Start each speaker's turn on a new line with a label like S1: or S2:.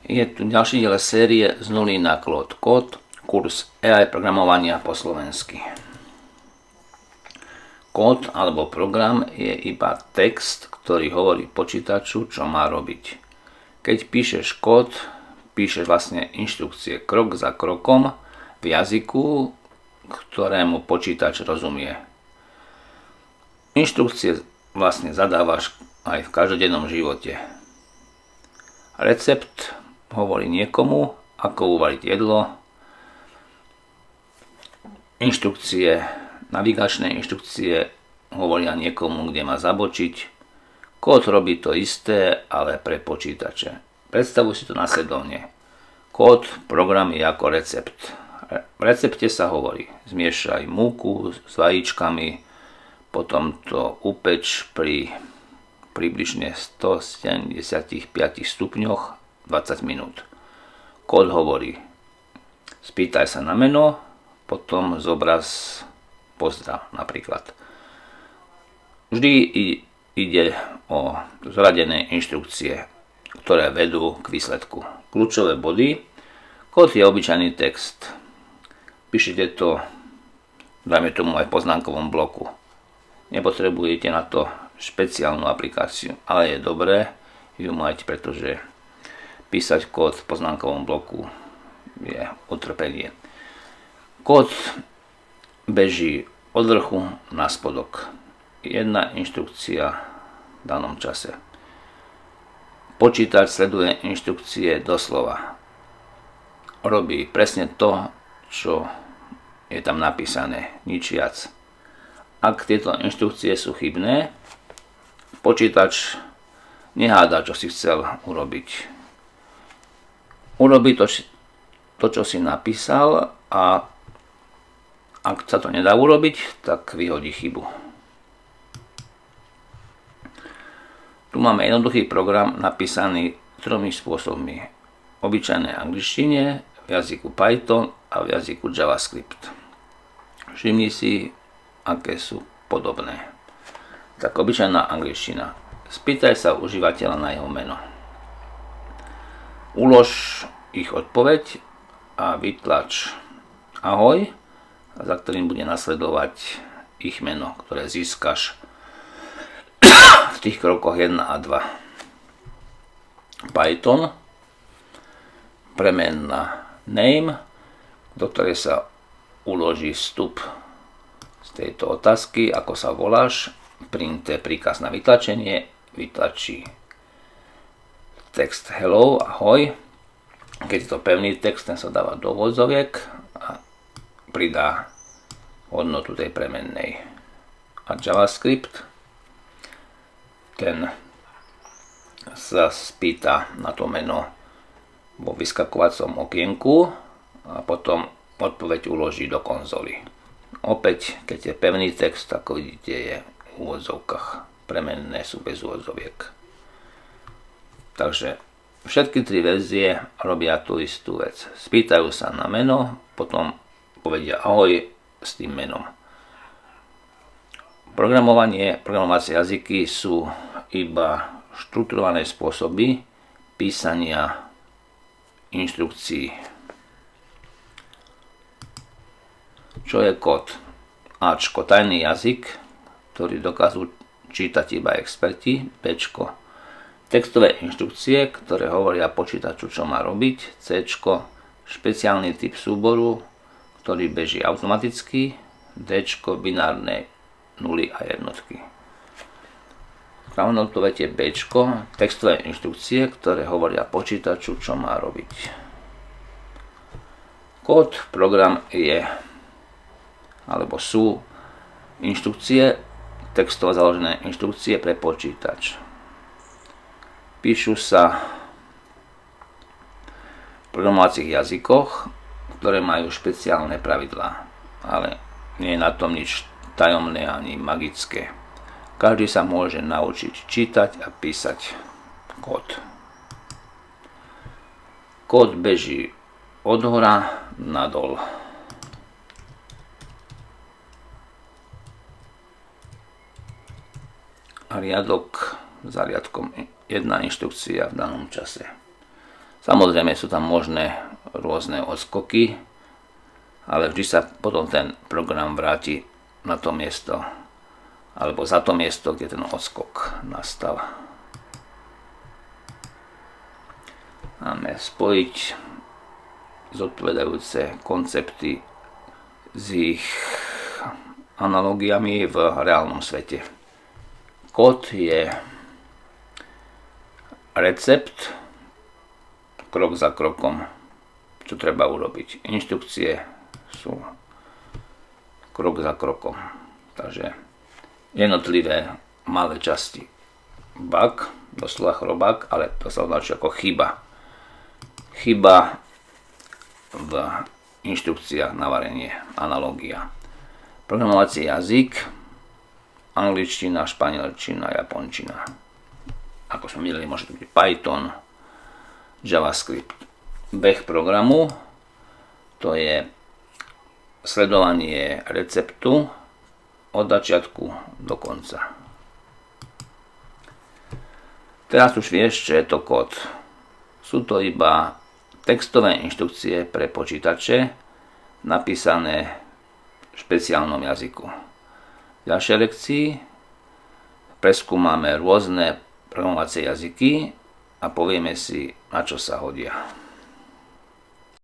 S1: Je tu ďalší diel série z nuly na Claude Code, kurz AI programovania po slovensky. Kód alebo program je iba text, ktorý hovorí počítaču, čo má robiť. Keď píšeš kód, píšeš vlastne inštrukcie krok za krokom v jazyku, ktorému počítač rozumie. Inštrukcie vlastne zadávaš aj v každodennom živote. Recept hovorí niekomu, ako uvariť jedlo. Navigačné inštrukcie hovoria niekomu, kde má zabočiť. Kód robí to isté, ale pre počítače. Predstavuj si to nasledovne. Kód, program je ako recept. V recepte sa hovorí: zmiešaj múku s vajíčkami, potom to upeč pri približne 175 stupňoch 20 minút. Kód hovorí: spýtaj sa na meno, potom zobraz pozdrav napríklad. Vždy ide o zradené inštrukcie, ktoré vedú k výsledku. Kľúčové body. Kód je obyčajný text. Píšete to, dajme tomu, aj v poznámkovom bloku. Nepotrebujete na to špeciálnu aplikáciu, ale je dobré ju mať, pretože písať kód v poznámkovom bloku je utrpenie. Kód beží od vrchu na spodok. Jedna inštrukcia v danom čase. Počítač sleduje inštrukcie doslova. Robí presne to, čo je tam napísané, nič viac. Ak tieto inštrukcie sú chybné, počítač neháda, čo si chcel urobiť. Urobí to, čo si napísal, a ak sa to nedá urobiť, tak vyhodí chybu. Tu máme jednoduchý program napísaný 3 spôsobmi. V obyčajnej angličtine, v jazyku Python a v jazyku JavaScript. Všimni si, aké sú podobné. Tak obyčajná angličtina. Spýtaj sa užívateľa na jeho meno. Ulož ich odpoveď a vytlač ahoj, za ktorým bude nasledovať ich meno, ktoré získaš v tých krokoch 1 a 2. Python, premenná name, do ktorej sa uloží vstup z tejto otázky, ako sa voláš. Print je príkaz na vytlačenie, vytlačí text hello, ahoj. Keď je to pevný text, ten sa dáva do úvodzoviek a pridá hodnotu tej premennej. A JavaScript, ten sa spýta na to meno vo vyskakovacom okienku a potom odpoveď uloží do konzoly. Opäť, keď je pevný text, ako vidíte, je v úvodzovkách. Premenné sú bez úvodzoviek. Takže všetky 3 verzie robia tú istú vec. Spýtajú sa na meno, potom povedia ahoj s tým menom. Programovacie jazyky sú iba štrukturované spôsoby písania inštrukcií. Čo je kód? Ačko, tajný jazyk, ktorý dokážu čítať iba experti. Bčko, textové inštrukcie, ktoré hovoria počítaču, čo má robiť. Cčko, špeciálny typ súboru, ktorý beží automaticky. Dčko, binárne nuly a jednotky. Správna odpoveď je Bčko, textové inštrukcie, ktoré hovoria počítaču, čo má robiť. Kód, program je alebo sú inštrukcie, textovo založené inštrukcie pre počítač. Píšu sa v programovacích jazykoch, ktoré majú špeciálne pravidlá, ale nie je na tom nič tajomné ani magické. Každý sa môže naučiť čítať a písať kód. Kód beží od hora nadol. A riadok za riadkom jedna inštrukcia v danom čase. Samozrejme sú tam možné rôzne odskoky, ale vždy sa potom ten program vráti na to miesto alebo za to miesto, kde ten odskok nastal. Máme spojiť zodpovedajúce koncepty s ich analogiami v reálnom svete. Kód je recept, krok za krokom, čo treba urobiť. Inštrukcie sú krok za krokom. Takže jednotlivé malé časti. Bug, doslova chrobák, ale to sa označuje ako chyba. Chyba v inštrukciách na varenie, analogia. Programovací jazyk, angličtina, španielčina, japončina. Ako sme videli, môže to byť Python, JavaScript. Beh programu, to je sledovanie receptu od začiatku do konca. Teraz už vieš, čo je to kód. Sú to iba textové inštrukcie pre počítače napísané v špeciálnom jazyku. V ďalšej lekcii preskúmame rôzne programovacie jazyky a povieme si, na čo sa hodia.